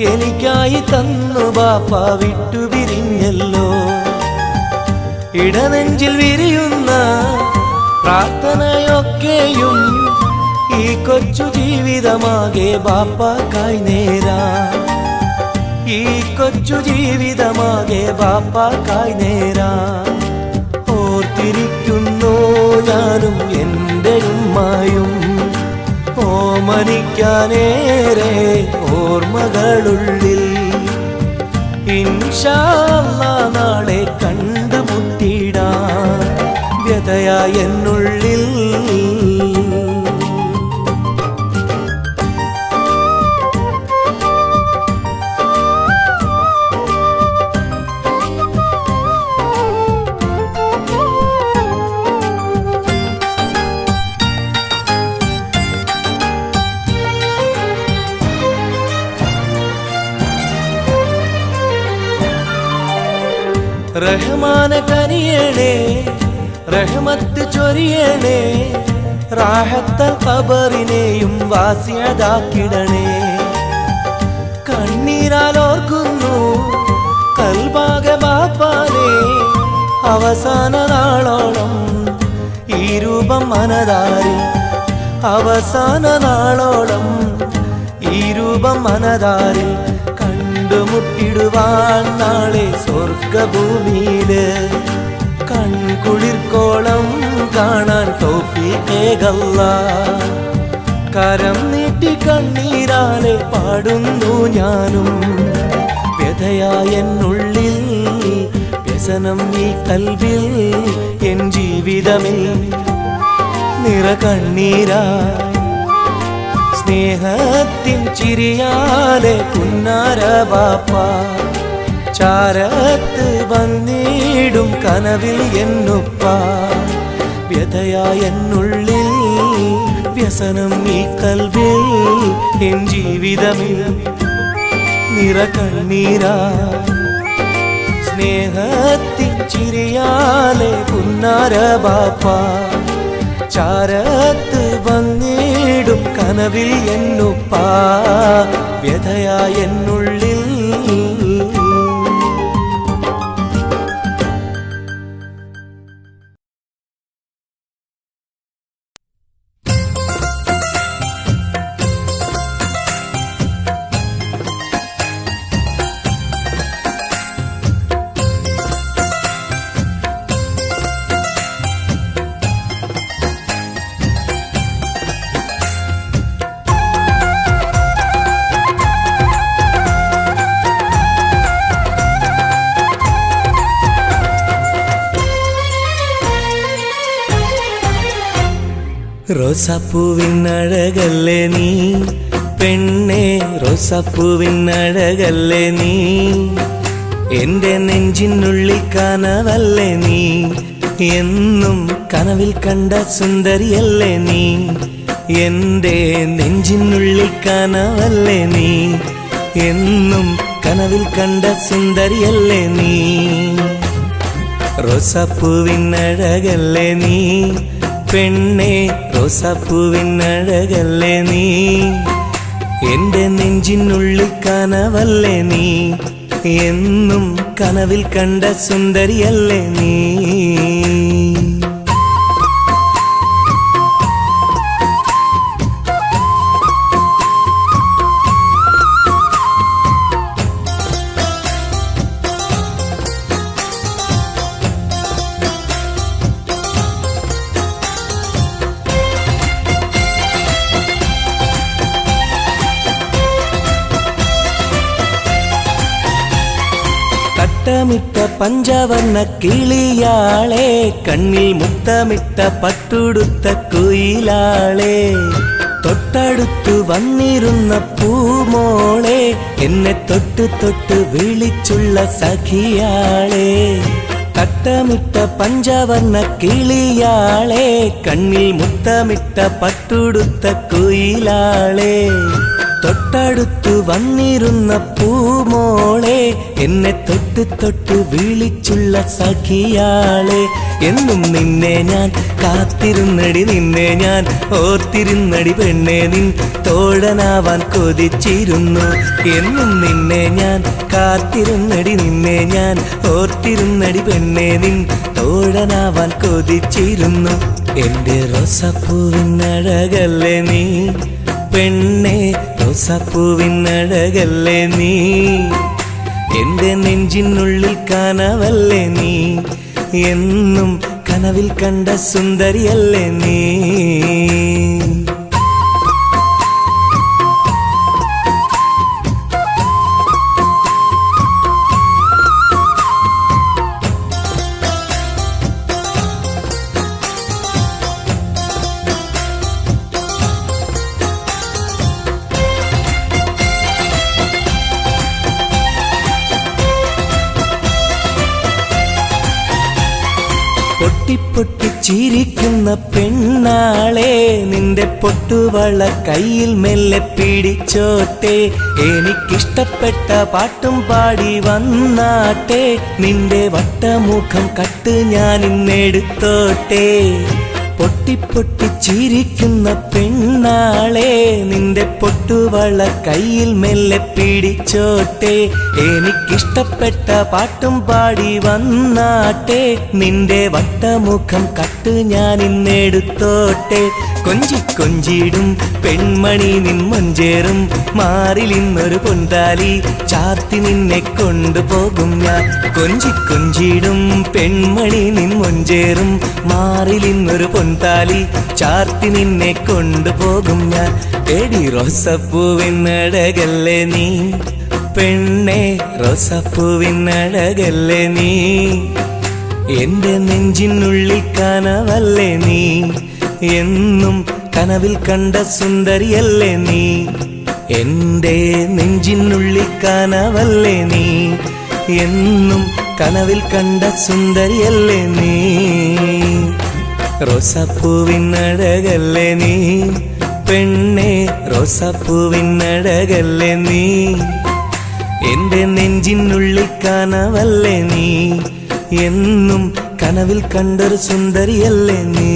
എനിക്കായി തന്നു ബാപ്പ വിട്ടുപിരിഞ്ഞല്ലോ. ഇടനെഞ്ചിൽ വിരിയുന്ന പ്രാർത്ഥനയൊക്കെയും ഈ കൊച്ചു ജീവിതമാകെ ബാപ്പാക്കായി നേരാ. ഈ കൊച്ചു ജീവിതമാകെ ബാപ്പാക്കായി നേരാ. ഓർത്തിരിക്കുന്നു ഞാനും എൻ്റെ ഉമ്മായും ഓമനിക്കാനേറെ ഓർമ്മകളുള്ളിൽ. ഇൻഷാ അല്ലാഹ് നാളെ കണ്ടുമുട്ടിടാൻ വ്യതയായെന്നുള്ളിൽ. റഹ്മാന കനിയണേ റഹ്മത്ത് ചൊരിയണേ റാഹത്തൽ ഖബറിനെയും വാസിയതാക്കിടണേ. കണ്ണീരാലോർക്കുന്നു കൽബാകെ ബാപ്പാനെ, അവസാന നാളോളം ഈ രൂപം മനതാരിൽ, അവസാന നാളോളം ഈ രൂപം മനതാരിൽ കണ്ടുമുട്ടിടുവാൻ നാളെ സ്വർഗഭൂമിയില്. കൺകുളിർക്കോളം കാണാൻ തൗഫീഖേകല്ലാഹ്. കരം നീട്ടി കണ്ണീരാലെ പാടുന്നു ഞാനും, വ്യഥയായെന്നുള്ളിൽ വ്യസനം ഈ കൽവിൽ, എൻ ജീവിതമിൽ നിറകണ്ണീരായി സ്നേഹത്തിൻ ചിരിയാലെ പുന്നാര ബാപ്പ ചാരത്ത് വന്നിടും കനവിൽ എന്നുപ്പ. വ്യഥയായെന്നുള്ളിൽ വ്യസനം ഈ കൽവിൽ, എൻ ജീവിതമിൽ നിറകണ്ണീരായി സ്നേഹത്തിൻ ചിരിയാലെ പുന്നാര ബാപ്പ ചാരത്ത് വന്നിടും കനവിൽ എന്നുപ്പ. വ്യഥയായെന്നുള്ളിൽ റോസാപ്പൂവിനഴകല്ലേ നീ പെണ്ണേ, റോസാപ്പൂവിനഴകല്ലേ നീ, എൻ്റെ നെഞ്ചിനുള്ളിൽ കനവല്ലേ നീ, എന്നും കനവിൽ കണ്ട സുന്ദരിയല്ലേ നീ, എൻ്റെ നെഞ്ചിനുള്ളിൽ കനവല്ലേ നീ, എന്നും കനവിൽ കണ്ട സുന്ദരിയല്ലേ നീ. റോസാപ്പൂവിനഴകല്ലേ നീ പെണ്ണേ, റോസാപ്പൂവിനഴകല്ലേ നീ, എൻ്റെ നെഞ്ചിനുള്ളിൽ കനവല്ലേ നീ, എന്നും കനവിൽ കണ്ട സുന്ദരിയല്ലേ നീ. മുത്തമിട്ട പഞ്ചവർണ്ണ കിളിയാളെ, കണ്ണിൽ മുത്തമിട്ട പട്ടുടുത്ത കുയിലാളെ, തൊട്ടടുത്തു വന്നിരുന്ന പൂമോളെ, എന്നെ തൊട്ട് തൊട്ട് വിളിച്ചുള്ള സഖിയാളെ. തട്ടമിട്ട പഞ്ചവർണ്ണ കിളിയാളെ, കണ്ണിൽ മുത്തമിട്ട പട്ടുടുത്ത കുയിലാളെ, തൊട്ടടുത്തു വന്നിരുന്ന പൂമോളെ, എന്നെ തൊട്ട് തൊട്ട് വിളിച്ചുള്ള സഖിയാളെ. എന്നും നിന്നെ ഞാൻ കാത്തിരുന്നടി, നിന്നെ ഞാൻ ഓർത്തിരുന്നടി പെണ്ണെ, നിൻ തോഴനാവാൻ കൊതിച്ചിരുന്നു. എന്നും നിന്നെ ഞാൻ കാത്തിരുന്നടി, നിന്നെ ഞാൻ ഓർത്തിരുന്നടി പെണ്ണെ, നിൻ തോഴനാവാൻ കൊതിച്ചിരുന്നു. എൻ്റെ റോസാപ്പൂവിനഴകല്ലേ നീ പെണ്ണെ, റോസാപ്പൂവിനഴകല്ലേ നീ, എൻ്റെ നെഞ്ചിനുള്ളിൽ കനവല്ലേ നീ, എന്നും കനവിൽ കണ്ട സുന്ദരിയല്ലേ നീ. പൊട്ടിപ്പൊട്ടിച്ചിരിക്കുന്ന പെണ്ണാളെ, നിന്റെ പൊട്ടുവള കയ്യിൽ മെല്ലെ പിടിച്ചോട്ടെ, എനിക്കിഷ്ടപ്പെട്ട പാട്ടും പാടി വന്നാട്ടെ, നിന്റെ വട്ടമുഖം കട്ട് ഞാൻ ഇന്നെടുത്തോട്ടെ. പൊട്ടി ചിരിക്കുന്ന പെണ്ണാളെ നിന്റെ പൊട്ടുവള കയ്യിൽ മെല്ലെ പിടിച്ചോട്ടെ എനിക്കിഷ്ടപ്പെട്ട പാട്ടും പാടി വന്നാട്ടെ നിന്റെ വട്ടമുഖം കട്ട് ഞാൻ ഇന്നെടുത്തോട്ടെ കൊഞ്ചിടും പെൺമണി നിൻ മൊഞ്ചേറും മാറിൽ ഇന്നൊരു പൊൻതാലി ചാർത്തി നിന്നെ കൊണ്ടുപോകും ഞാൻ കൊഞ്ചിടും പെൺമണി നിൻ മൊഞ്ചേറും മാറിൽ ഇന്നൊരു പൊൻതാലി ചാർത്തി നിന്നെ കൊണ്ടുപോകും ഞാൻ എടി റോസപ്പൂവിനഴകല്ലേ നീ പെണ്ണെ റോസപ്പൂവിനഴകല്ലേ നീ എന്റെ നെഞ്ചിനുള്ളിൽ കനവല്ലേ നീ എന്നും കനവിൽ കണ്ട സുന്ദരിയല്ലേ നീ എന്റെ നെഞ്ചിനുള്ളിൽ കനവല്ലേ നീ എന്നും കനവിൽ കണ്ട സുന്ദരിയല്ലേ നീ റോസാപ്പൂവിനഴകല്ലേ നീ പെണ്ണെ റോസാപ്പൂവിനഴകല്ലേ നീ എന്റെ നെഞ്ചിനുള്ളിൽ കനവല്ലേ നീ എന്നും കനവിൽ കണ്ടൊരു സുന്ദരിയല്ലേ നീ